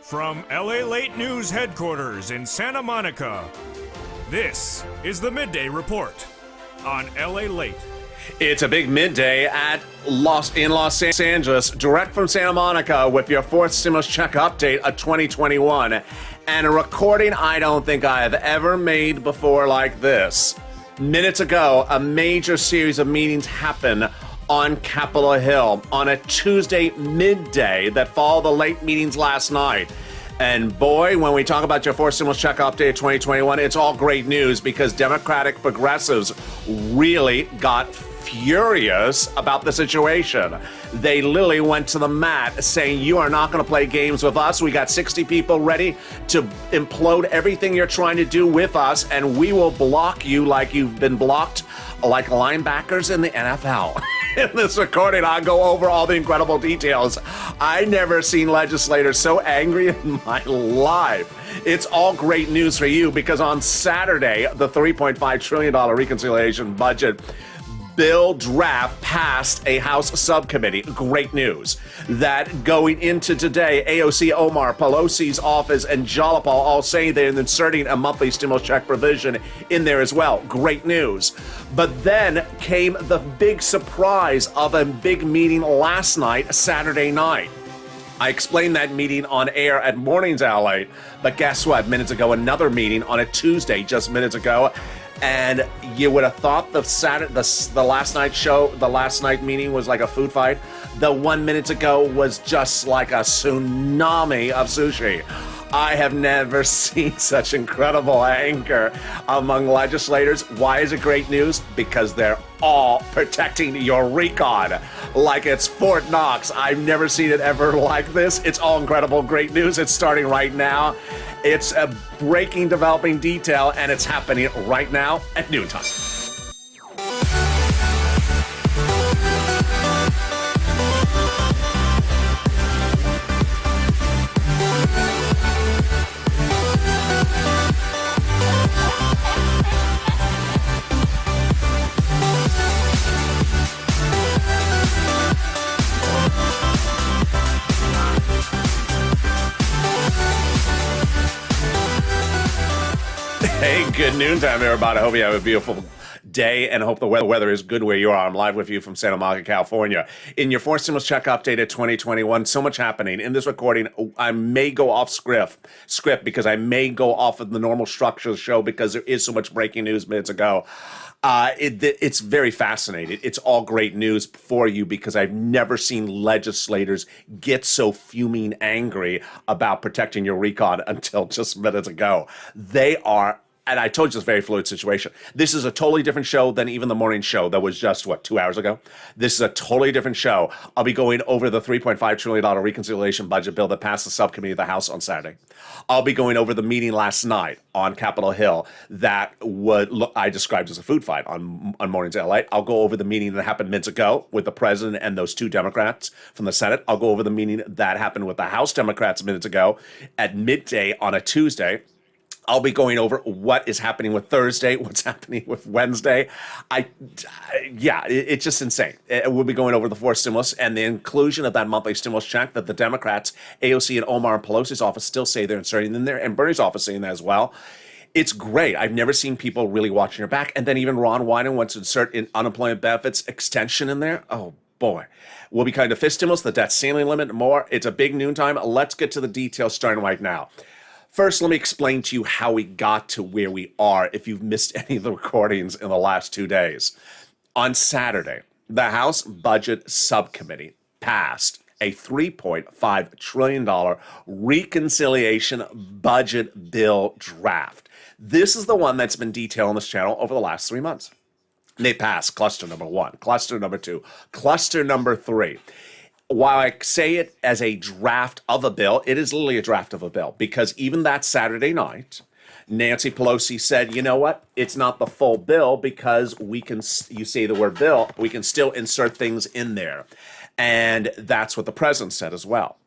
From LALATE News headquarters in Santa Monica, this is the Midday Report on LALATE. It's a big midday in Los Angeles, direct from Santa Monica with your fourth stimulus check update of 2021. And a recording I don't think I have ever made before like this. Minutes ago, a major series of meetings happened on Capitol Hill on a Tuesday midday that followed the late meetings last night. And boy, when we talk about your fourth stimulus check update of 2021, it's all great news because Democratic progressives really got furious about the situation. They literally went to the mat saying, you are not going to play games with us. We got 60 people ready to implode everything you're trying to do with us, and we will block you like you've been blocked like linebackers in the NFL. In this recording, I'll go over all the incredible details. I never seen legislators so angry in my life. It's all great news for you because on Saturday, the $3.5 trillion reconciliation budget bill draft passed a House subcommittee. Great news. That going into today, AOC Omar, Pelosi's office, and Jalopal all saying they're inserting a monthly stimulus check provision in there as well. Great news. But then came the big surprise of a big meeting last night, Saturday night. I explained that meeting on air at Mornings LA, but guess what? Minutes ago, another meeting on a Tuesday, just minutes ago. And you would have thought the last night show, the last night meeting was like a food fight. The 1 minute ago was just like a tsunami of sushi. I have never seen such incredible anger among legislators. Why is it great news? Because they're all protecting your RECON like it's Fort Knox. I've never seen it ever like this. It's all incredible, great news. It's starting right now. It's a breaking, developing detail, and it's happening right now at noontime. Hey, good noontime, everybody. I hope you have a beautiful day and I hope the weather is good where you are. I'm live with you from Santa Monica, California. In your fourth stimulus check update of 2021, so much happening. In this recording, I may go off script because I may go off of the normal structure of the show because there is so much breaking news minutes ago. It's very fascinating. It's all great news for you because I've never seen legislators get so fuming angry about protecting your RECON until just minutes ago. They are. And I told you it's a very fluid situation. This is a totally different show than even the morning show that was just, 2 hours ago? This is a totally different show. I'll be going over the $3.5 trillion reconciliation budget bill that passed the subcommittee of the House on Saturday. I'll be going over the meeting last night on Capitol Hill that I described as a food fight on Mornings LA. I'll go over the meeting that happened minutes ago with the president and those two Democrats from the Senate. I'll go over the meeting that happened with the House Democrats minutes ago at midday on a Tuesday. I'll be going over what is happening with Thursday, what's happening with Wednesday. It's just insane. We'll be going over the fourth stimulus and the inclusion of that monthly stimulus check that the Democrats, AOC and Omar and Pelosi's office still say they're inserting in there, and Bernie's office saying that as well. It's great. I've never seen people really watching your back. And then even Ron Wyden wants to insert in unemployment benefits extension in there. Oh, boy. We'll be kind of fifth stimulus, the debt ceiling limit, more. It's a big noontime. Let's get to the details starting right now. First, let me explain to you how we got to where we are if you've missed any of the recordings in the last 2 days. On Saturday, the House Budget Subcommittee passed a $3.5 trillion reconciliation budget bill draft. This is the one that's been detailed on this channel over the last 3 months. They passed cluster number 1, cluster number 2, cluster number 3. While I say it as a draft of a bill, it is literally a draft of a bill because even that Saturday night, Nancy Pelosi said, you know what? It's not the full bill because you say the word bill, we can still insert things in there. And that's what the president said as well.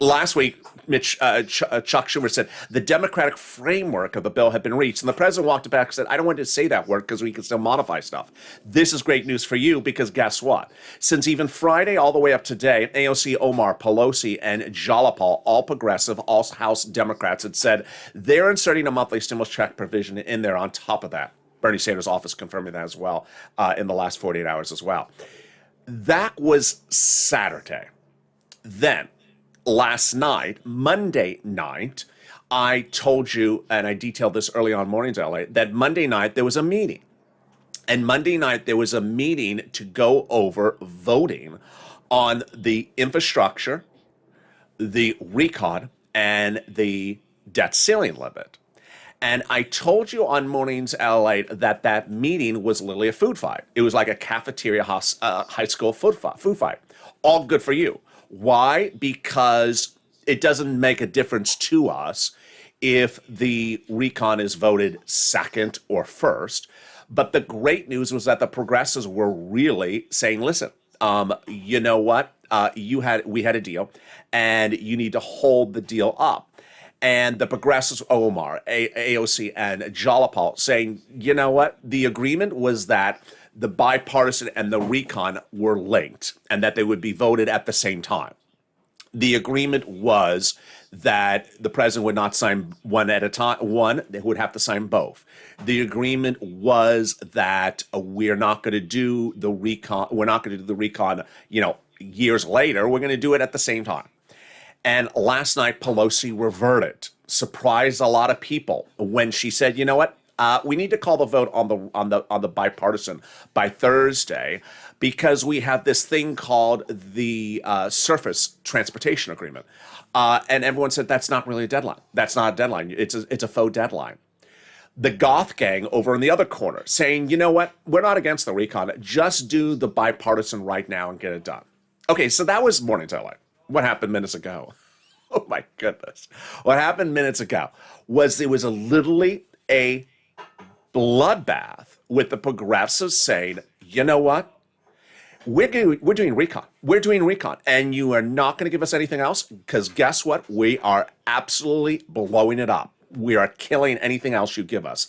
Last week, Chuck Schumer said the Democratic framework of the bill had been reached, and the president walked back and said, I don't want to say that word because we can still modify stuff. This is great news for you because guess what? Since even Friday all the way up today, AOC, Omar, Pelosi, and Jalopal, all progressive, all House Democrats, had said they're inserting a monthly stimulus check provision in there on top of that. Bernie Sanders' office confirming that as well in the last 48 hours as well. That was Saturday. Then, last night, Monday night, I told you, and I detailed this early on Mornings LA, that Monday night there was a meeting. And Monday night there was a meeting to go over voting on the infrastructure, the RECON, and the debt ceiling limit. And I told you on Mornings LA that meeting was literally a food fight. It was like a cafeteria high school food fight. All good for you. Why? Because it doesn't make a difference to us if the RECON is voted second or first. But the great news was that the progressives were really saying, listen, you know what? We had a deal, and you need to hold the deal up. And the progressives, Omar, AOC, and Jalopal saying, you know what? The agreement was that the bipartisan and the RECON were linked and that they would be voted at the same time. The agreement was that the president would not sign one at a time. They would have to sign both. The agreement was that we're not going to do the RECON. We're not going to do the RECON, years later. We're going to do it at the same time. And last night, Pelosi reverted, surprised a lot of people when she said, you know what? We need to call the vote on the bipartisan by Thursday because we have this thing called the Surface Transportation Agreement, and everyone said that's not really a deadline. That's not a deadline. It's a faux deadline. The goth gang over in the other corner saying, you know what? We're not against the RECON. Just do the bipartisan right now and get it done. Okay, so that was Mornings LA. What happened minutes ago? Oh my goodness! What happened minutes ago was there was literally a bloodbath with the progressives saying, you know what? We're doing RECON. We're doing RECON. And you are not going to give us anything else because guess what? We are absolutely blowing it up. We are killing anything else you give us.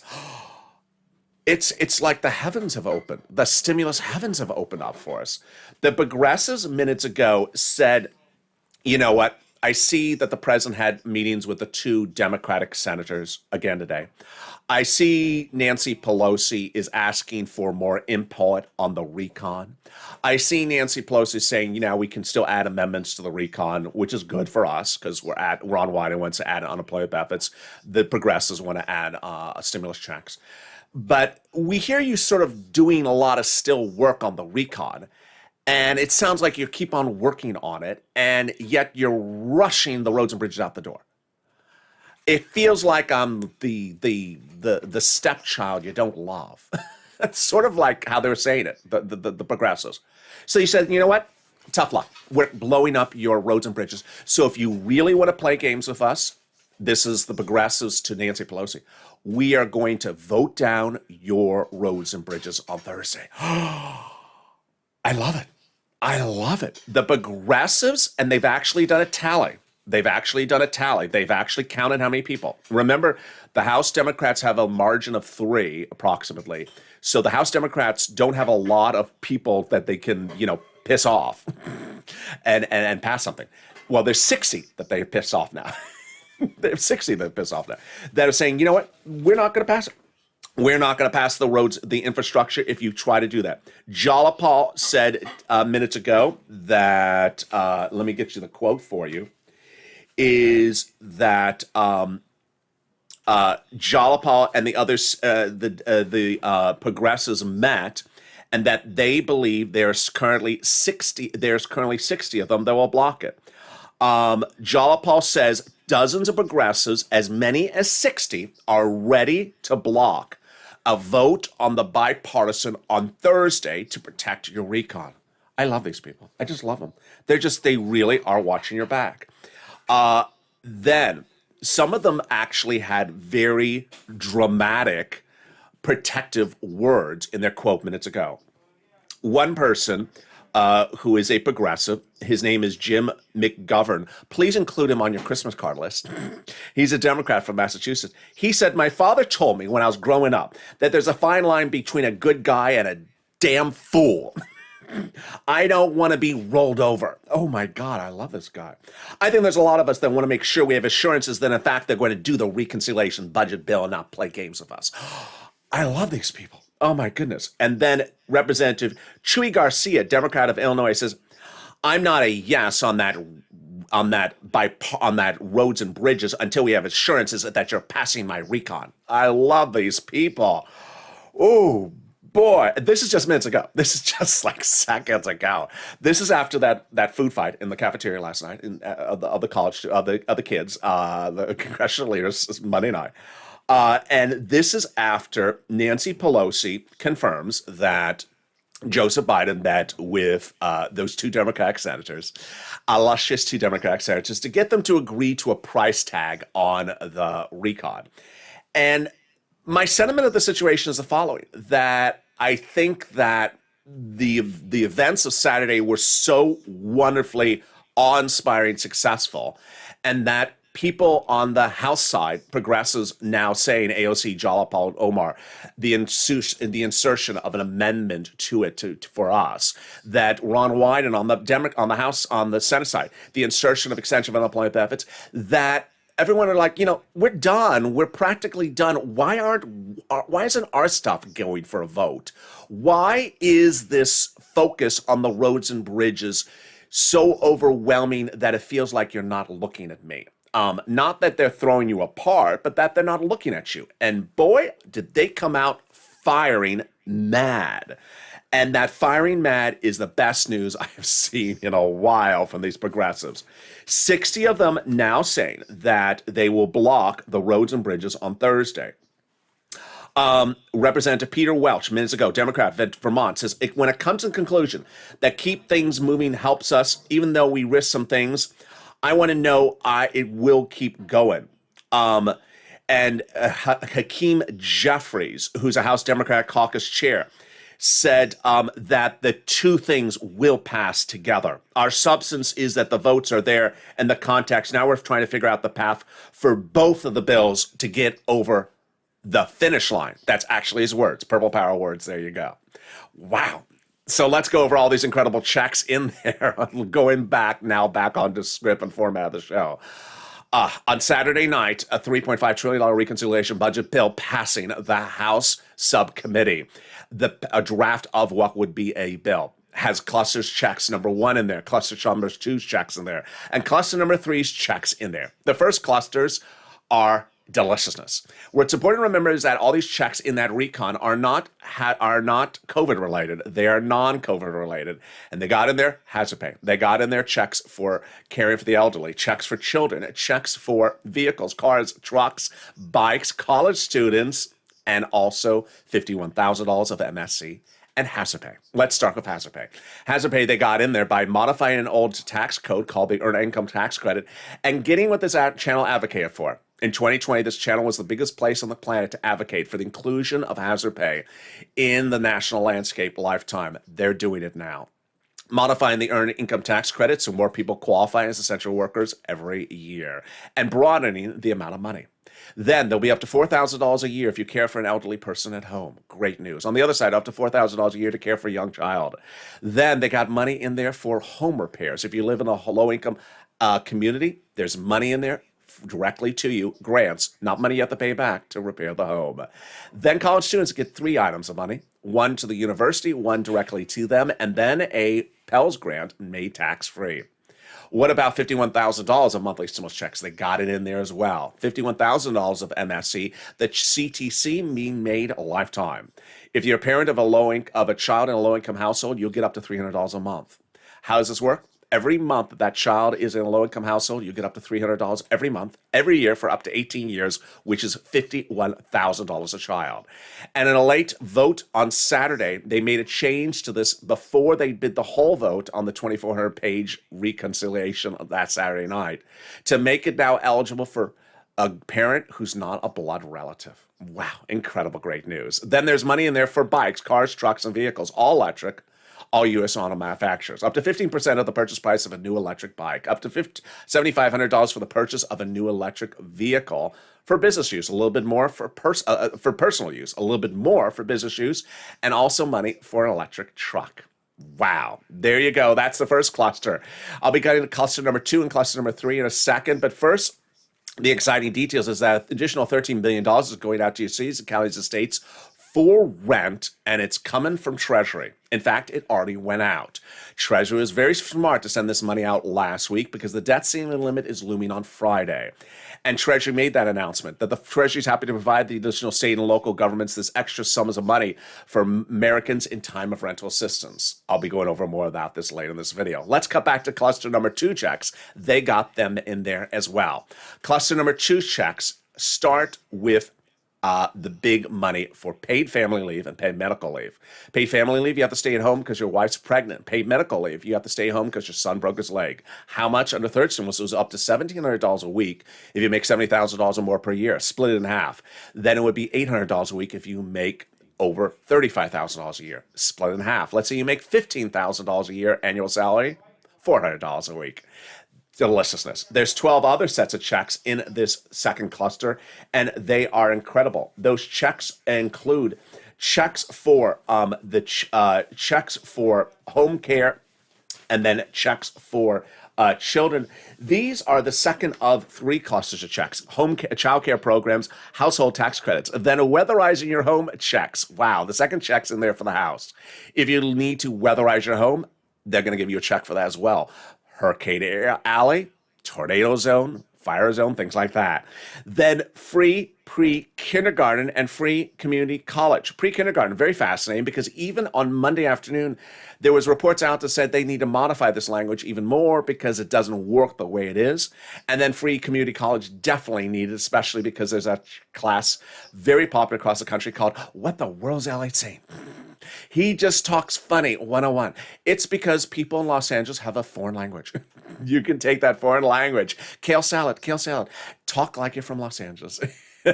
It's like the heavens have opened. The stimulus heavens have opened up for us. The progressives minutes ago said, you know what? I see that the president had meetings with the two Democratic senators again today. I see Nancy Pelosi is asking for more input on the RECON. I see Nancy Pelosi saying, we can still add amendments to the RECON, which is good for us because Ron Wyden wants to add unemployment benefits. The progressives want to add stimulus checks. But we hear you sort of doing a lot of still work on the RECON. And it sounds like you keep on working on it, and yet you're rushing the roads and bridges out the door. It feels like I'm the stepchild you don't love. That's sort of like how they're saying it, the progressives. So you said, you know what? Tough luck. We're blowing up your roads and bridges. So if you really want to play games with us, this is the progressives to Nancy Pelosi. We are going to vote down your roads and bridges on Thursday. I love it. I love it. The progressives, and they've actually done a tally. They've actually counted how many people. Remember, the House Democrats have a margin of 3, approximately. So the House Democrats don't have a lot of people that they can, piss off and pass something. Well, there's 60 that they piss off now. There's 60 that piss off now. That are saying, you know what? We're not going to pass it. We're not going to pass the roads, the infrastructure, if you try to do that. Jalopal said minutes ago that, let me get you the quote for you, is that Jalopal and the others, the progressives met, and that they believe there's currently 60 of them that will block it. Jalopal says dozens of progressives, as many as 60, are ready to block a vote on the bipartisan on Thursday to protect your RECON. I love these people. I just love them. They really are watching your back. Then some of them actually had very dramatic protective words in their quote minutes ago. One person who is a progressive. His name is Jim McGovern. Please include him on your Christmas card list. He's a Democrat from Massachusetts. He said, my father told me when I was growing up that there's a fine line between a good guy and a damn fool. I don't want to be rolled over. Oh my God, I love this guy. I think there's a lot of us that want to make sure we have assurances that in fact they're going to do the reconciliation budget bill and not play games with us. I love these people. Oh my goodness. And then Representative Chuy Garcia, Democrat of Illinois, says, I'm not a yes on that roads and bridges until we have assurances that you're passing my recon. I love these people. Oh boy, this is just minutes ago. This is just like seconds ago. This is after that food fight in the cafeteria last night of the kids, the congressional leaders Monday night. And this is after Nancy Pelosi confirms that Joseph Biden met with those two Democratic senators, luscious two Democratic senators, to get them to agree to a price tag on the recon. And my sentiment of the situation is the following, that I think that the events of Saturday were so wonderfully awe-inspiring, successful, and that people on the House side, progressives now saying, AOC, Jalapal, Omar, the insertion of an amendment to it for us, that Ron Wyden on the Senate side, the insertion of extension of unemployment benefits, that everyone are like, we're done. We're practically done. Why isn't our stuff going for a vote? Why is this focus on the roads and bridges so overwhelming that it feels like you're not looking at me? Not that they're throwing you apart, but that they're not looking at you. And boy, did they come out firing mad. And that firing mad is the best news I have seen in a while from these progressives. 60 of them now saying that they will block the roads and bridges on Thursday. Representative Peter Welch, minutes ago, Democrat, Vermont, says, when it comes to the conclusion that keep things moving helps us, even though we risk some things, I want to know it will keep going. And Hakeem Jeffries, who's a House Democratic Caucus chair, said that the two things will pass together. Our substance is that the votes are there and the context. Now we're trying to figure out the path for both of the bills to get over the finish line. That's actually his words, Purple Power words. There you go. Wow. So let's go over all these incredible checks in there, going back onto script and format of the show. On Saturday night, a $3.5 trillion reconciliation budget bill passing the House subcommittee. A draft of what would be a bill has clusters checks number 1 in there, cluster number 2's checks in there, and cluster number 3's checks in there. The first clusters are deliciousness. What's important to remember is that all these checks in that recon are not COVID related. They are non-COVID related. And they got in there hazard pay. They got in there checks for caring for the elderly, checks for children, checks for vehicles, cars, trucks, bikes, college students, and also $51,000 of MSC and hazard pay. Let's start with hazard pay. Hazard pay they got in there by modifying an old tax code called the Earned Income Tax Credit and getting what this channel advocated for. In 2020, this channel was the biggest place on the planet to advocate for the inclusion of hazard pay in the national landscape lifetime. They're doing it now. Modifying the Earned Income Tax Credit so more people qualify as essential workers every year, and broadening the amount of money. Then there'll be up to $4,000 a year if you care for an elderly person at home. Great news. On the other side, up to $4,000 a year to care for a young child. Then they got money in there for home repairs. If you live in a low-income community, there's money in there directly to you, grants, not money you have to pay back to repair the home. Then college students get 3 items of money, 1 to the university, 1 directly to them, and then a Pell's grant made tax-free. What about $51,000 of monthly stimulus checks? They got it in there as well. $51,000 of MSC, the CTC being made a lifetime. If you're a parent of a child in a low-income household, you'll get up to $300 a month. How does this work? Every month that child is in a low-income household, you get up to $300 every month, every year for up to 18 years, which is $51,000 a child. And in a late vote on Saturday, they made a change to this before they did the whole vote on the 2,400-page reconciliation of that Saturday night to make it now eligible for a parent who's not a blood relative. Wow, incredible, great news. Then there's money in there for bikes, cars, trucks, and vehicles, all electric, all U.S. auto manufacturers. Up to 15% of the purchase price of a new electric bike. Up to $7,500 for the purchase of a new electric vehicle for business use. A little bit more for personal use. A little bit more for business use. And also money for an electric truck. Wow. There you go. That's the first cluster. I'll be getting to cluster number 2 and cluster number 3 in a second. But first, the exciting details is that additional $13 billion is going out to your cities and counties and states for rent, and it's coming from Treasury. In fact, it already went out. Treasury was very smart to send this money out last week because the debt ceiling limit is looming on Friday. And Treasury made that announcement that the Treasury is happy to provide the additional state and local governments this extra sums of money for Americans in time of rental assistance. I'll be going over more about this later in this video. Let's cut back to cluster number 2 checks. They got them in there as well. Cluster number 2 checks start with the big money for paid family leave and paid medical leave. Paid family leave, you have to stay at home because your wife's pregnant. Paid medical leave, you have to stay home because your son broke his leg. How much? Under third stimulus, it was up to $1,700 a week if you make $70,000 or more per year. Split it in half. Then it would be $800 a week if you make over $35,000 a year. Split it in half. Let's say you make $15,000 a year annual salary, $400 a week. Deliciousness. There's 12 other sets of checks in this second cluster, and they are incredible. Those checks include checks for checks for home care, and then checks for children. These are the second of 3 clusters of checks: child care programs, household tax credits, then weatherizing your home checks. Wow, the second check's in there for the house. If you need to weatherize your home, they're going to give you a check for that as well. Hurricane Alley, tornado zone, fire zone, things like that. Then free pre-kindergarten and free community college. Pre-kindergarten, very fascinating, because even on Monday afternoon, there was reports out that said they need to modify this language even more because it doesn't work the way it is. And then free community college definitely needed, especially because there's a class very popular across the country called What the World's LATE Saying? He just talks funny 101. It's because people in Los Angeles have a foreign language. You can take that foreign language. Kale salad. Talk like you're from Los Angeles.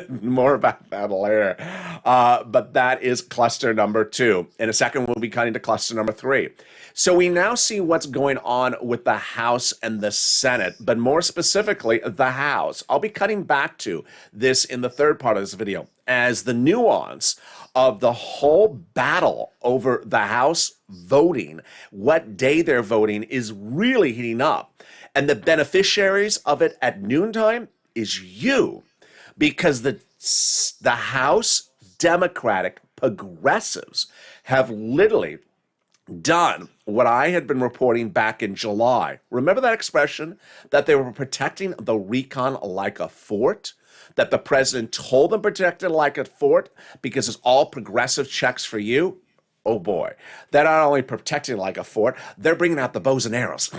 More about that later. But that is cluster number 2. In a second, we'll be cutting to cluster number 3. So we now see what's going on with the House and the Senate, but more specifically, the House. I'll be cutting back to this in the third part of this video as the nuance of the whole battle over the House voting, what day they're voting, is really heating up. And the beneficiaries of it at noontime is you. Because the House Democratic progressives have literally done what I had been reporting back in July. Remember that expression that they were protecting the RECON like a fort? That the president told them protect it like a fort because it's all progressive checks for you? Oh boy, they're not only protecting like a fort, they're bringing out the bows and arrows.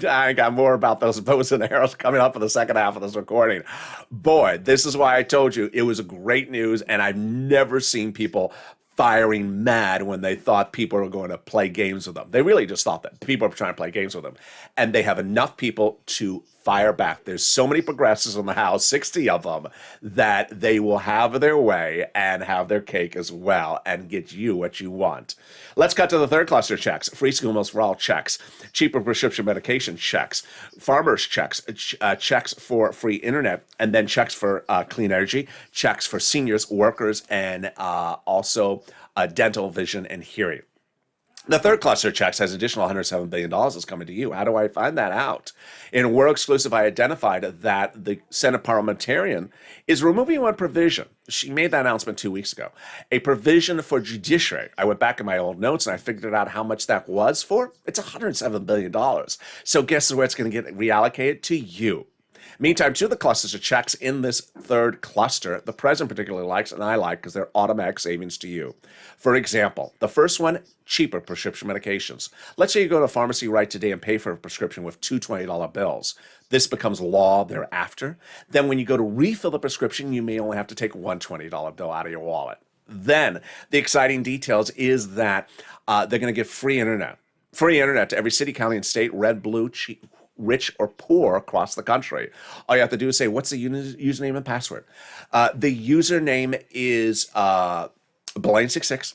I got more about those bows and arrows coming up in the second half of this recording. Boy, this is why I told you it was great news, and I've never seen people firing mad when they thought people were going to play games with them. They really just thought that people were trying to play games with them. And they have enough people to fire back. There's so many progressives in the House, 60 of them, that they will have their way and have their cake as well and get you what you want. Let's cut to the third cluster checks. Free school meals for all checks. Cheaper prescription medication checks. Farmers checks. Checks for free internet. And then checks for clean energy. Checks for seniors, workers, and also dental, vision, and hearing. The third cluster of checks has additional $107 billion that's coming to you. How do I find that out? In World Exclusive, I identified that the Senate parliamentarian is removing one provision. She made that announcement 2 weeks ago. A provision for judiciary. I went back in my old notes and I figured out how much that was for. It's $107 billion. So guess where it's going to get reallocated? To you. Meantime, two of the clusters of checks in this third cluster, the president particularly likes, and I like, because they're automatic savings to you. For example, the first one, cheaper prescription medications. Let's say you go to a pharmacy right today and pay for a prescription with two $20 bills. This becomes law thereafter. Then when you go to refill the prescription, you may only have to take one $20 bill out of your wallet. Then the exciting details is that they're going to give free internet. Free internet to every city, county, and state, red, blue, rich or poor across the country. All you have to do is say, what's the username and password? The username is Blaine66,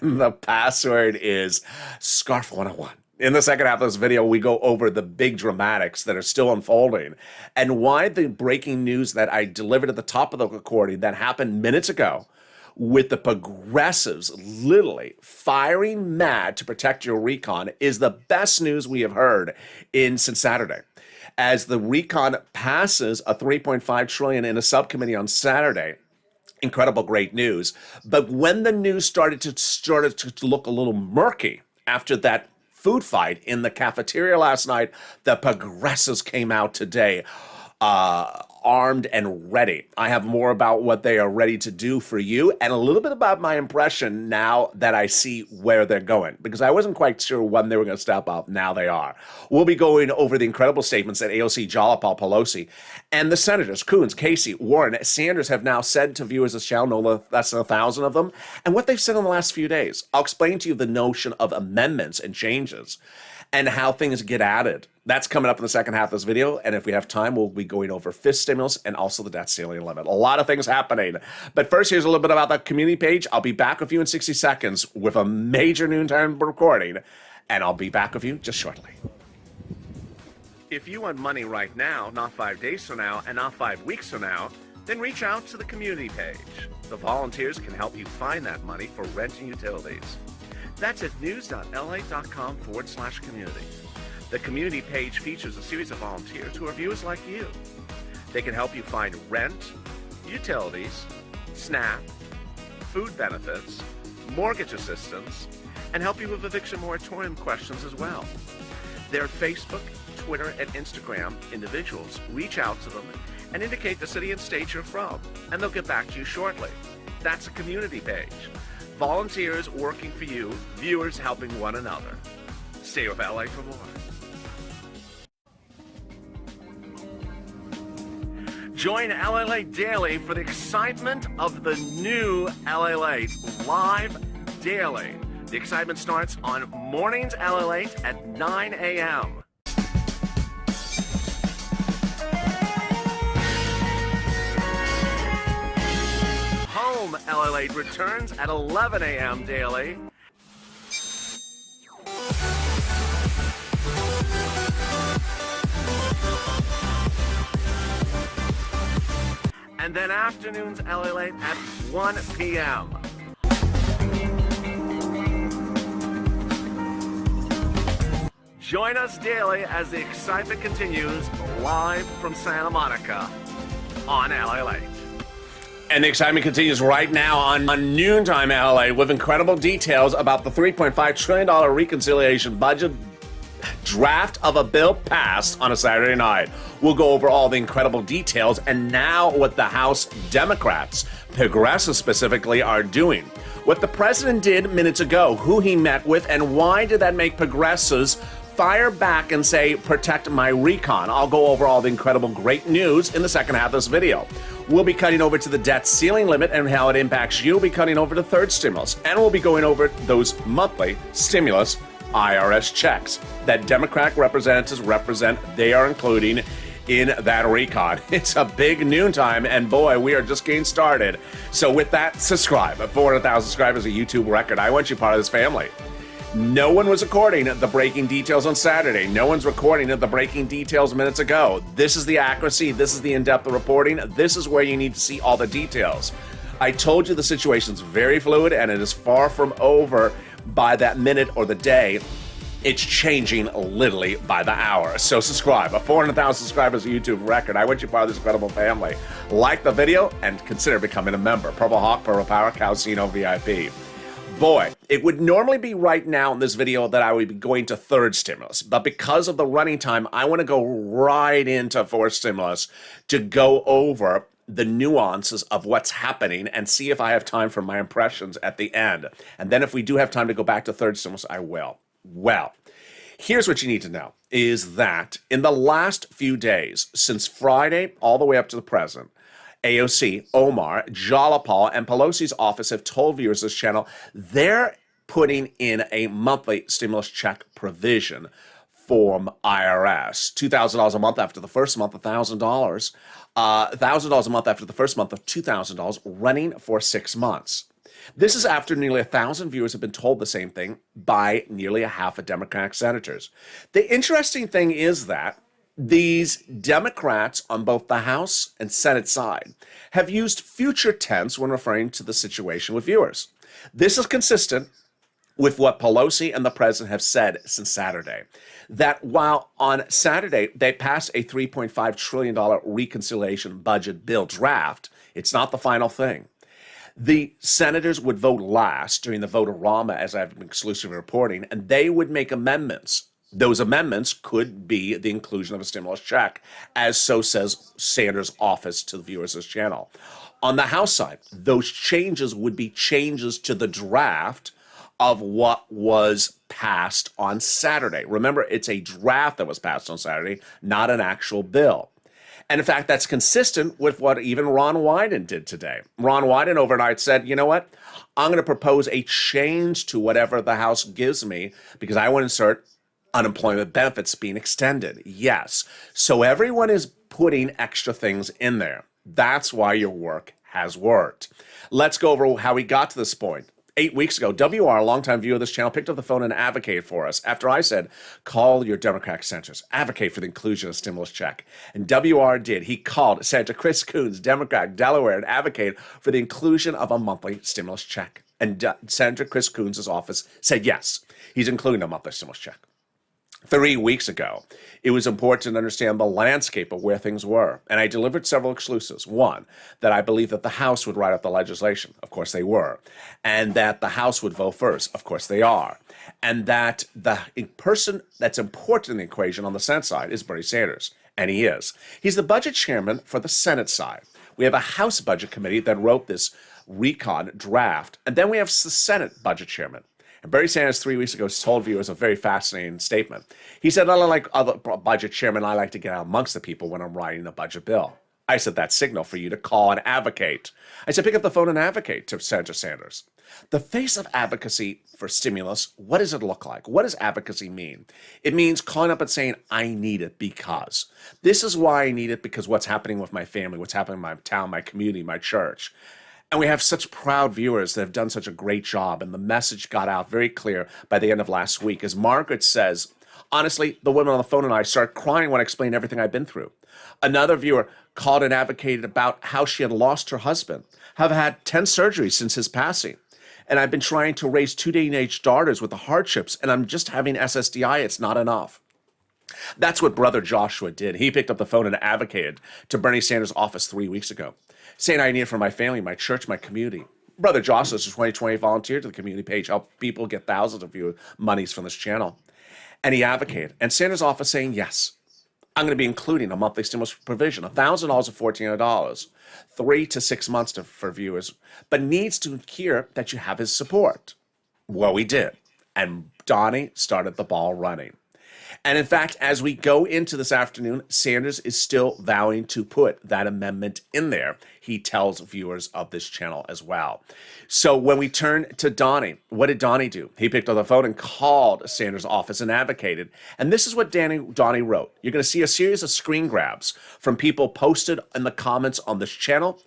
and the password is Scarf101. In the second half of this video, we go over the big dramatics that are still unfolding and why the breaking news that I delivered at the top of the recording that happened minutes ago with the progressives literally firing mad to protect your recon is the best news we have heard since Saturday. As the recon passes a $3.5 trillion in a subcommittee on Saturday, incredible, great news. But when the news started to look a little murky after that food fight in the cafeteria last night, the progressives came out today armed and ready. I have more about what they are ready to do for you and a little bit about my impression now that I see where they're going, because I wasn't quite sure when they were going to step up. Now they are. We'll be going over the incredible statements that AOC, Jolipal, Pelosi, and the senators, Coons, Casey, Warren, Sanders have now said to viewers of this channel, no less than 1,000 of them, and what they've said in the last few days. I'll explain to you the notion of amendments and changes and how things get added. That's coming up in the second half of this video, and if we have time, we'll be going over fifth stimulus and also the debt ceiling limit. A lot of things happening. But first, here's a little bit about the community page. I'll be back with you in 60 seconds with a major noontime recording, and I'll be back with you just shortly. If you want money right now, not 5 days from now, and not 5 weeks from now, then reach out to the community page. The volunteers can help you find that money for rent and utilities. That's at news.la.com/community. The community page features a series of volunteers who are viewers like you. They can help you find rent, utilities, SNAP, food benefits, mortgage assistance, and help you with eviction moratorium questions as well. Their Facebook, Twitter, and Instagram individuals reach out to them and indicate the city and state you're from, and they'll get back to you shortly. That's a community page. Volunteers working for you, viewers helping one another. Stay with LA for more. Join LALATE Daily for the excitement of the new LALATE live daily. The excitement starts on mornings LALATE at 9 a.m. Home LALATE returns at 11 a.m. daily. And then afternoons LALATE at 1 p.m. Join us daily as the excitement continues live from Santa Monica on LALATE. And the excitement continues right now on Noontime LA with incredible details about the $3.5 trillion reconciliation budget draft of a bill passed on a Saturday night. We'll go over all the incredible details and now what the House Democrats, progressives specifically, are doing. What the president did minutes ago, who he met with, and why did that make progressives fire back and say, protect my recon. I'll go over all the incredible great news in the second half of this video. We'll be cutting over to the debt ceiling limit and how it impacts you. We'll be cutting over to third stimulus. And we'll be going over those monthly stimulus IRS checks that Democratic representatives represent. They are including in that recon. It's a big noontime, and boy, we are just getting started. So with that, subscribe. At 400,000 subscribers, a YouTube record. I want you part of this family. No one was recording the breaking details on Saturday. No one's recording the breaking details minutes ago. This is the accuracy. This is the in-depth reporting. This is where you need to see all the details. I told you the situation's very fluid, and it is far from over by that minute or the day. It's changing literally by the hour. So subscribe. A 400,000 subscribers YouTube record. I want you part of this incredible family. Like the video and consider becoming a member. Purple Hawk, Purple Power, Calcino VIP. Boy, it would normally be right now in this video that I would be going to third stimulus, but because of the running time, I want to go right into fourth stimulus to go over the nuances of what's happening and see if I have time for my impressions at the end. And then if we do have time to go back to third stimulus, I will. Well, here's what you need to know, is that in the last few days, since Friday all the way up to the present, AOC, Omar, Jolipal, and Pelosi's office have told viewers of this channel they're putting in a monthly stimulus check provision from IRS. $2,000 a month after the first month, $1,000. $1,000 a month after the first month of $2,000, running for 6 months. This is after nearly 1,000 viewers have been told the same thing by nearly a half of Democratic senators. The interesting thing is that these Democrats on both the House and Senate side have used future tense when referring to the situation with viewers. This is consistent with what Pelosi and the president have said since Saturday, that while on Saturday they passed a $3.5 trillion reconciliation budget bill draft, it's not the final thing. The senators would vote last during the vote-a-rama, as I've been exclusively reporting, and they would make amendments. Those amendments could be the inclusion of a stimulus check, as so says Sanders' office to the viewers of this channel. On the House side, those changes would be changes to the draft of what was passed on Saturday. Remember, it's a draft that was passed on Saturday, not an actual bill. And in fact, that's consistent with what even Ron Wyden did today. Ron Wyden overnight said, you know what? I'm going to propose a change to whatever the House gives me because I want to insert unemployment benefits being extended. Yes. So everyone is putting extra things in there. That's why your work has worked. Let's go over how we got to this point. 8 weeks ago, WR, a longtime viewer of this channel, picked up the phone and advocated for us after I said, call your Democratic senators, advocate for the inclusion of stimulus check. And WR did. He called Senator Chris Coons, Democrat, Delaware, and advocated for the inclusion of a monthly stimulus check. And Senator Chris Coons' office said yes, he's including a monthly stimulus check. 3 weeks ago, it was important to understand the landscape of where things were. And I delivered several exclusives. One, that I believe that the House would write up the legislation. Of course they were. And that the House would vote first. Of course they are. And that the person that's important in the equation on the Senate side is Bernie Sanders. And he is. He's the budget chairman for the Senate side. We have a House Budget Committee that wrote this RECON draft. And then we have the Senate budget chairman. And Bernie Sanders 3 weeks ago told viewers a very fascinating statement. He said, unlike other budget chairmen, I like to get out amongst the people when I'm writing a budget bill. I said, that's signal for you to call and advocate. I said, pick up the phone and advocate to Senator Sanders. The face of advocacy for stimulus, what does it look like? What does advocacy mean? It means calling up and saying, I need it because. This is why I need it because what's happening with my family, what's happening in my town, my community, my church. And we have such proud viewers that have done such a great job. And the message got out very clear by the end of last week. As Margaret says, honestly, the woman on the phone and I started crying when I explained everything I've been through. Another viewer called and advocated about how she had lost her husband, have had 10 surgeries since his passing. And I've been trying to raise 2 teenage daughters with the hardships, and I'm just having SSDI. It's not enough. That's what Brother Joshua did. He picked up the phone and advocated to Bernie Sanders' office 3 weeks ago, saying I need it for my family, my church, my community. Brother Joshua is a 2020 volunteer to the community page, help people get thousands of viewer monies from this channel. And he advocated. And Sanders' office saying, yes, I'm going to be including a monthly stimulus provision, $1,000 or $1,400, 3 to 6 months for viewers, but needs to hear that you have his support. Well, we did. And Donnie started the ball running. And in fact, as we go into this afternoon, Sanders is still vowing to put that amendment in there. He tells viewers of this channel as well. So when we turn to Donnie, what did Donnie do? He picked up the phone and called Sanders' office and advocated. And this is what Donnie wrote. You're going to see a series of screen grabs from people posted in the comments on this channel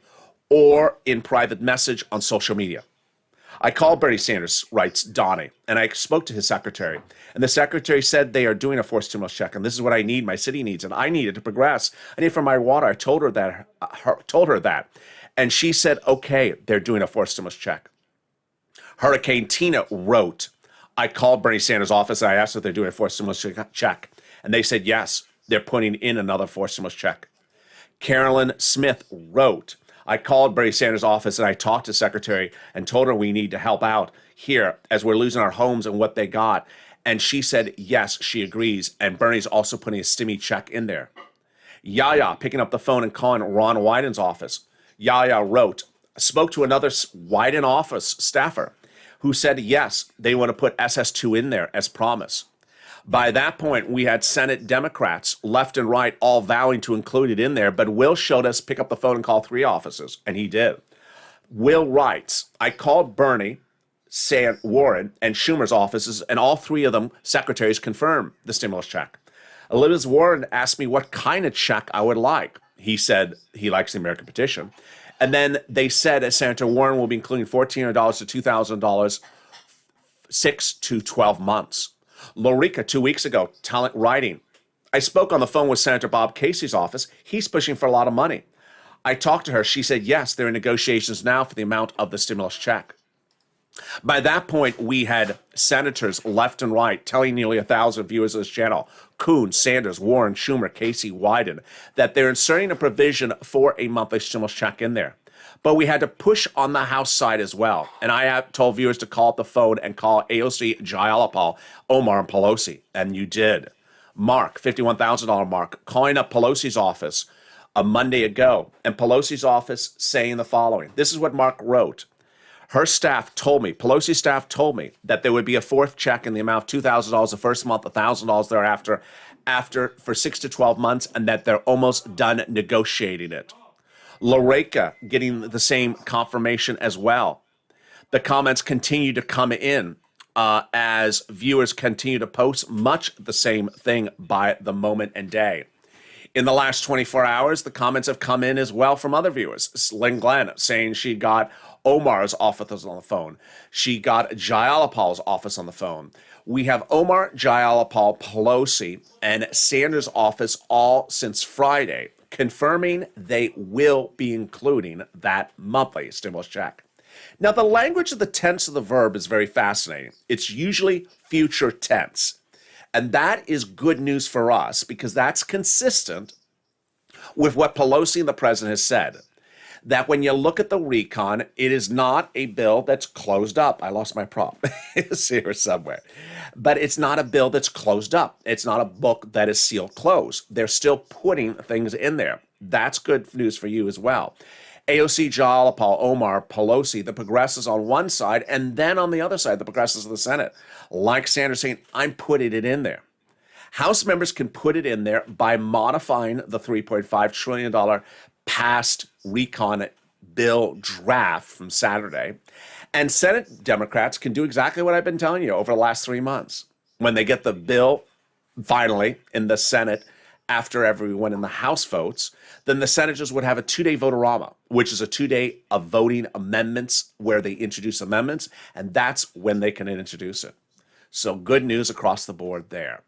or in private message on social media. I called Bernie Sanders, writes Donnie, and I spoke to his secretary. And the secretary said they are doing a forced stimulus check, and this is what I need. My city needs, and I need it to progress. I need it for my water. I told her that, and she said, okay, they're doing a forced stimulus check. Hurricane Tina wrote, I called Bernie Sanders' office, and I asked if they're doing a forced stimulus check, and they said yes, they're putting in another forced stimulus check. Carolyn Smith wrote, I called Bernie Sanders' office and I talked to Secretary and told her we need to help out here as we're losing our homes and what they got. And she said, yes, she agrees. And Bernie's also putting a stimmy check in there. Yaya picking up the phone and calling Ron Wyden's office. Yaya wrote, spoke to another Wyden office staffer who said, yes, they want to put SS2 in there as promised. By that point, we had Senate Democrats, left and right, all vowing to include it in there, but Will showed us pick up the phone and call 3 offices, and he did. Will writes, I called Bernie, Warren, and Schumer's offices, and all 3 of them, secretaries, confirmed the stimulus check. Elizabeth Warren asked me what kind of check I would like. He said he likes the American petition. And then they said that Senator Warren will be including $1,400 to $2,000, 6 to 12 months. Lorica, 2 weeks ago, writing, I spoke on the phone with Senator Bob Casey's office. He's pushing for a lot of money. I talked to her. She said, yes, they're in negotiations now for the amount of the stimulus check. By that point, we had senators left and right telling nearly 1,000 viewers of this channel, Coons, Sanders, Warren, Schumer, Casey, Wyden, that they're inserting a provision for a monthly stimulus check in there. But we had to push on the House side as well. And I have told viewers to call up the phone and call AOC, Jayalapal, Omar, and Pelosi. And you did. Mark, $51,000 Mark, calling up Pelosi's office a Monday ago. And Pelosi's office saying the following. This is what Mark wrote. Her staff told me, Pelosi's staff told me, that there would be a fourth check in the amount of $2,000 the first month, $1,000 thereafter, for 6 to 12 months, and that they're almost done negotiating it. Loreka getting the same confirmation as well. The comments continue to come in as viewers continue to post much the same thing by the moment and day. In the last 24 hours, the comments have come in as well from other viewers. Lynn Glenn saying she got Omar's office on the phone. She got Jayalapal's office on the phone. We have Omar, Jayalapal, Pelosi, and Sanders' office all since Friday, confirming they will be including that monthly stimulus check. Now, the language of the tense of the verb is very fascinating. It's usually future tense. And that is good news for us because that's consistent with what Pelosi and the president has said. That when you look at the recon, it is not a bill that's closed up. I lost my prop. It's here somewhere. But it's not a bill that's closed up. It's not a book that is sealed closed. They're still putting things in there. That's good news for you as well. AOC, Jayalapal, Omar, Pelosi, the progressives on one side, and then on the other side, the progressives of the Senate, like Sanders saying, I'm putting it in there. House members can put it in there by modifying the $3.5 trillion past recon bill draft from Saturday. And Senate Democrats can do exactly what I've been telling you over the last 3 months. When they get the bill finally in the Senate after everyone in the House votes, then the senators would have a 2-day votorama, which is a 2-day of voting amendments where they introduce amendments, and that's when they can introduce it. So good news across the board there.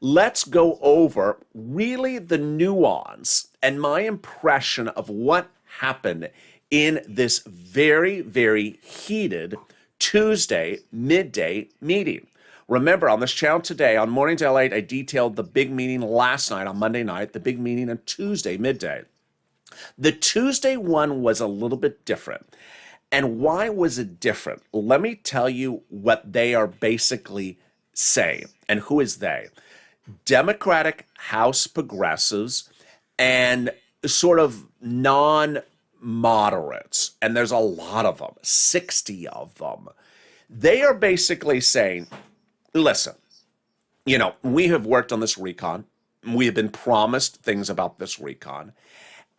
Let's go over really the nuance and my impression of what happened in this very, very heated Tuesday midday meeting. Remember, on this channel today, on Mornings LALATE, I detailed the big meeting last night on Monday night, the big meeting on Tuesday midday. The Tuesday one was a little bit different. And why was it different? Let me tell you what they are basically saying. And who is they? Democratic House progressives and sort of non-moderates. And there's a lot of them, 60 of them. They are basically saying, listen, we have worked on this recon. We have been promised things about this recon.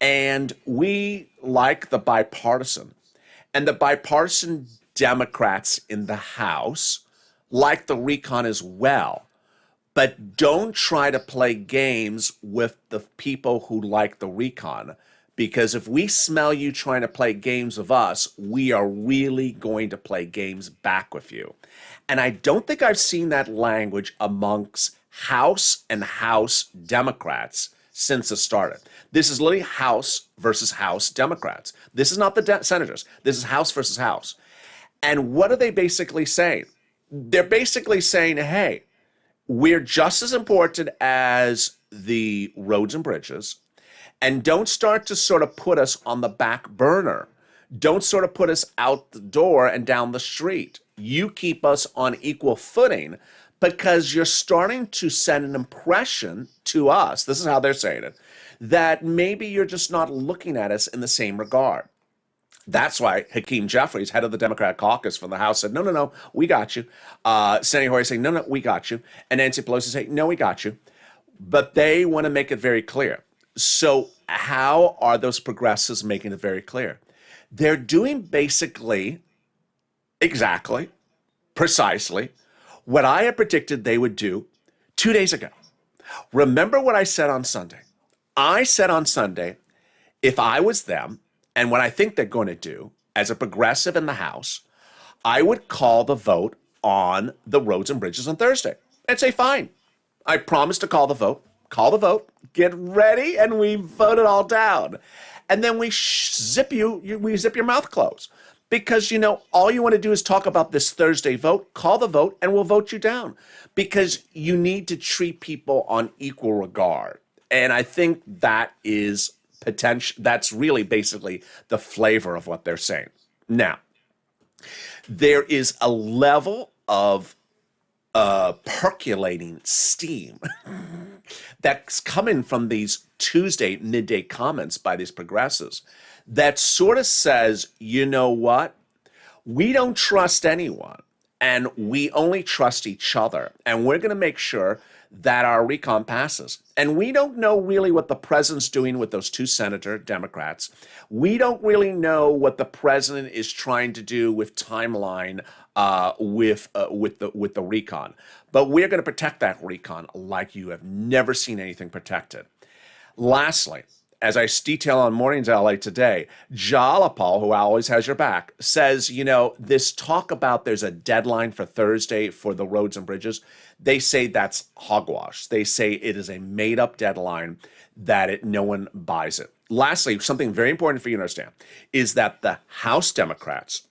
And we like the bipartisan. And the bipartisan Democrats in the House like the recon as well. But don't try to play games with the people who like the recon. Because if we smell you trying to play games with us, we are really going to play games back with you. And I don't think I've seen that language amongst House and House Democrats since it started. This is literally House versus House Democrats. This is not the senators. This is House versus House. And what are they basically saying? They're basically saying, hey, we're just as important as the roads and bridges. And don't start to sort of put us on the back burner. Don't sort of put us out the door and down the street. You keep us on equal footing because you're starting to send an impression to us, this is how they're saying it, that maybe you're just not looking at us in the same regard. That's why Hakeem Jeffries, head of the Democratic caucus from the House, said, no, we got you. Senator Hoyer saying, no, we got you. And Nancy Pelosi saying, no, we got you. But they want to make it very clear. So how are those progressives making it very clear? They're doing basically, exactly, precisely, what I had predicted they would do 2 days ago. Remember what I said on Sunday? I said on Sunday, if I was them, And what I think they're going to do, as a progressive in the House, I would call the vote on the roads and bridges on Thursday and say, fine, I promise to call the vote, get ready, and we vote it all down. And then we zip your mouth closed. Because, all you want to do is talk about this Thursday vote, call the vote, and we'll vote you down. Because you need to treat people on equal regard. And I think that is that's really basically the flavor of what they're saying. Now, there is a level of percolating steam that's coming from these Tuesday midday comments by these progressives that sort of says, you know what? We don't trust anyone, and we only trust each other, and we're going to make sure that our recon passes. And we don't know really what the president's doing with those two senator Democrats. We don't really know what the president is trying to do with timeline with the recon. But we're going to protect that recon like you have never seen anything protected. Lastly, as I detail on Mornings LA today, Jalapal, who always has your back, says, this talk about there's a deadline for Thursday for the roads and bridges, they say that's hogwash. They say it is a made-up deadline, that no one buys it. Lastly, something very important for you to understand is that the House Democrats,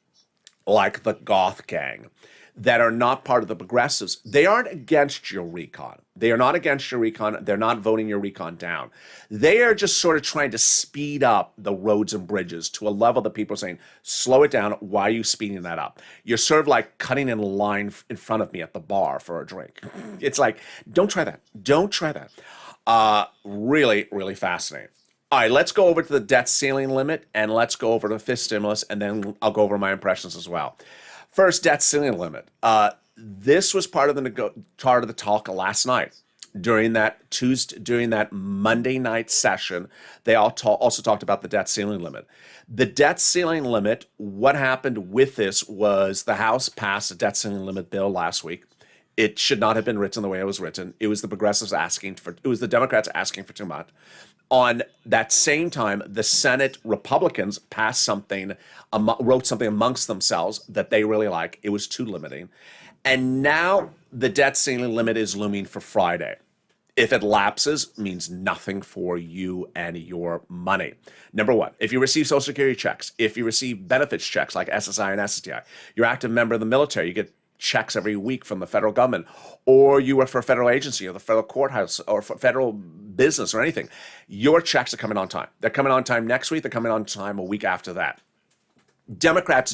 like the Goth gang, that are not part of the progressives, they aren't against your recon. They are not against your recon. They're not voting your recon down. They are just sort of trying to speed up the roads and bridges to a level that people are saying, slow it down. Why are you speeding that up? You're sort of like cutting in line in front of me at the bar for a drink. It's like, don't try that. Don't try that. Really, really fascinating. All right, let's go over to the debt ceiling limit, and let's go over to the fifth stimulus, and then I'll go over my impressions as well. First, debt ceiling limit. This was part of the talk last night during that Monday night session. They also talked about the debt ceiling limit. The debt ceiling limit. What happened with this was the House passed a debt ceiling limit bill last week. It should not have been written the way it was written. It was the progressives it was the Democrats asking for too much. On that same time, the Senate Republicans passed something, wrote something amongst themselves that they really like. It was too limiting. And now the debt ceiling limit is looming for Friday. If it lapses, means nothing for you and your money. Number one, if you receive Social Security checks, if you receive benefits checks like SSI and SSDI, you're an active member of the military, you get checks every week from the federal government, or you work for a federal agency or the federal courthouse or for federal business or anything, your checks are coming on time. They're coming on time next week. They're coming on time a week after that. Democrats,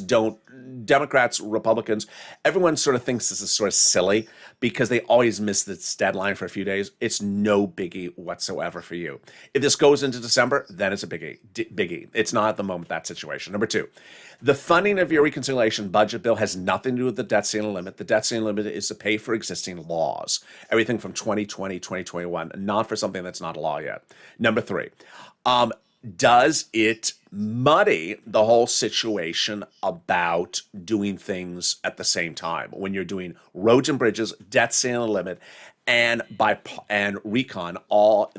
Republicans, everyone sort of thinks this is sort of silly because they always miss this deadline for a few days. It's no biggie whatsoever for you. If this goes into December, then it's a biggie. It's not at the moment that situation. Number two, the funding of your reconciliation budget bill has nothing to do with the debt ceiling limit. The debt ceiling limit is to pay for existing laws, everything from 2020, 2021, not for something that's not a law yet. Number three, does it muddy the whole situation about doing things at the same time when you're doing roads and bridges, debt ceiling limit, and recon all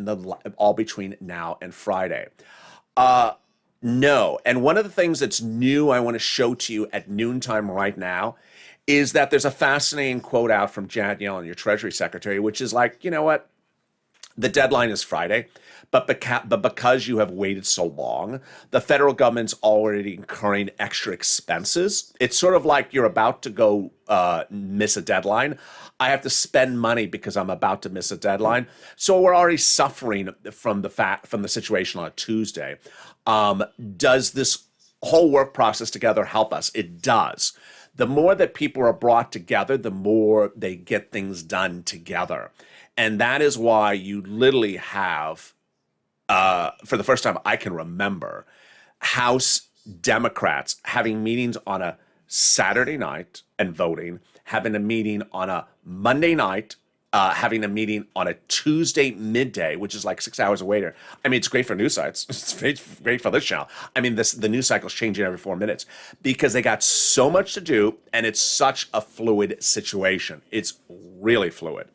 between now and Friday? No. And one of the things that's new I want to show to you at noontime right now is that there's a fascinating quote out from Janet Yellen, your Treasury Secretary, which is like, you know what? The deadline is Friday, but because you have waited so long, the federal government's already incurring extra expenses. It's sort of like you're about to go miss a deadline. I have to spend money because I'm about to miss a deadline. So we're already suffering from the situation on a Tuesday. Does this whole work process together help us? It does. The more that people are brought together, the more they get things done together. And that is why you literally have, for the first time I can remember, House Democrats having meetings on a Saturday night and voting, having a meeting on a Monday night, having a meeting on a Tuesday midday, which is like 6 hours later. I mean, it's great for news sites. It's great for this channel. I mean, the news cycle is changing every 4 minutes because they got so much to do, and it's such a fluid situation. It's really fluid.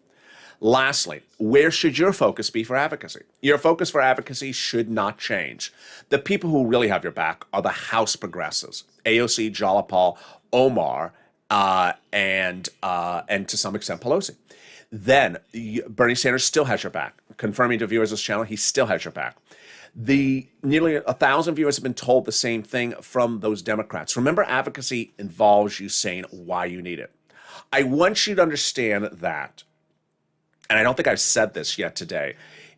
Lastly, where should your focus be for advocacy? Your focus for advocacy should not change. The people who really have your back are the House progressives, AOC, Jalopal, Omar, and to some extent Pelosi. Then Bernie Sanders still has your back. Confirming to viewers of this channel, he still has your back. The nearly 1,000 viewers have been told the same thing from those Democrats. Remember, advocacy involves you saying why you need it. I want you to understand that, and I don't think I've said this yet today,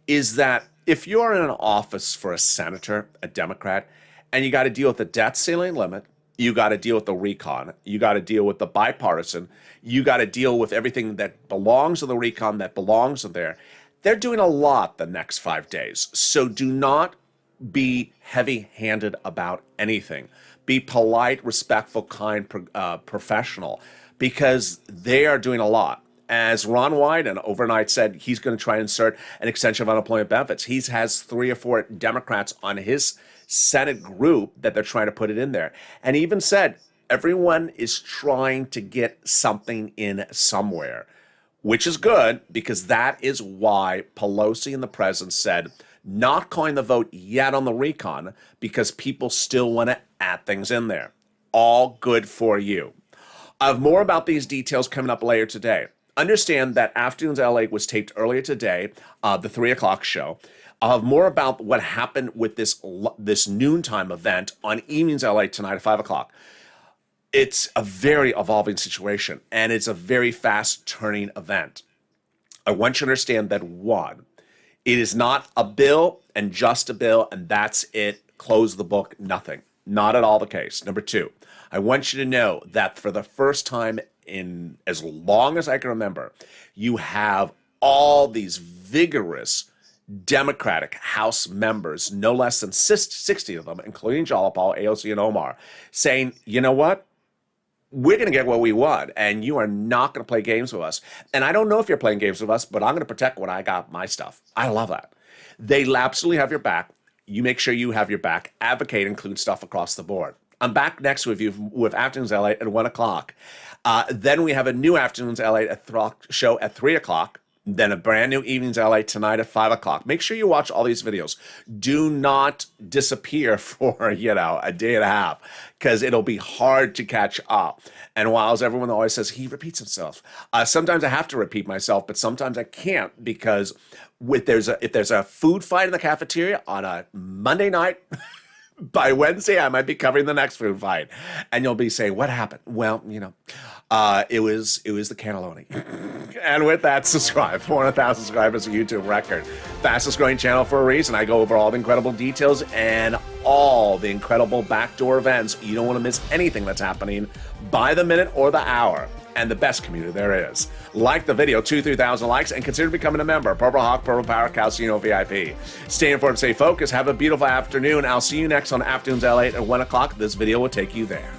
is that if you're in an office for a senator, a Democrat, and you got to deal with the debt ceiling limit, you got to deal with the recon, you got to deal with the bipartisan, you got to deal with everything that belongs to the recon, that belongs in there. They're doing a lot the next 5 days. So do not be heavy-handed about anything. Be polite, respectful, kind, professional, because they are doing a lot. As Ron Wyden overnight said, he's going to try and insert an extension of unemployment benefits. He has 3 or 4 Democrats on his Senate group that they're trying to put it in there. And he even said, everyone is trying to get something in somewhere, which is good, because that is why Pelosi and the president said not calling the vote yet on the recon, because people still want to add things in there. All good for you. I have more about these details coming up later today. Understand that Afternoons LA was taped earlier today, the 3 o'clock show. I'll have more about what happened with this noontime event on Evenings LA tonight at 5 o'clock. It's a very evolving situation, and it's a very fast-turning event. I want you to understand that, one, it is not a bill and just a bill, and that's it, close the book, nothing. Not at all the case. Number two, I want you to know that for the first time in as long as I can remember, you have all these vigorous Democratic House members, no less than 60 of them, including Jalopal, AOC, and Omar, saying, you know what? We're going to get what we want, and you are not going to play games with us. And I don't know if you're playing games with us, but I'm going to protect what I got, my stuff. I love that. They absolutely have your back. You make sure you have your back. Advocate includes stuff across the board. I'm back next with you with Afternoons LA at 1 o'clock. Then we have a new Afternoons LA show at 3 o'clock. Then a brand new Evenings LA tonight at 5 o'clock. Make sure you watch all these videos. Do not disappear for, a day and a half, because it'll be hard to catch up. And while everyone always says he repeats himself, sometimes I have to repeat myself, but sometimes I can't, because if there's a food fight in the cafeteria on a Monday night, by Wednesday, I might be covering the next food fight. And you'll be saying, what happened? Well, it was the cannelloni. And with that, subscribe. 400,000 subscribers, a YouTube record. Fastest growing channel for a reason. I go over all the incredible details and all the incredible backdoor events. You don't want to miss anything that's happening by the minute or the hour. And the best community there is. Like the video, 2,000-3,000 likes, and consider becoming a member. Purple Hawk, Purple Power, Calcino VIP. Stay informed, stay focused. Have a beautiful afternoon. I'll see you next on Afternoons LA at 1 o'clock. This video will take you there.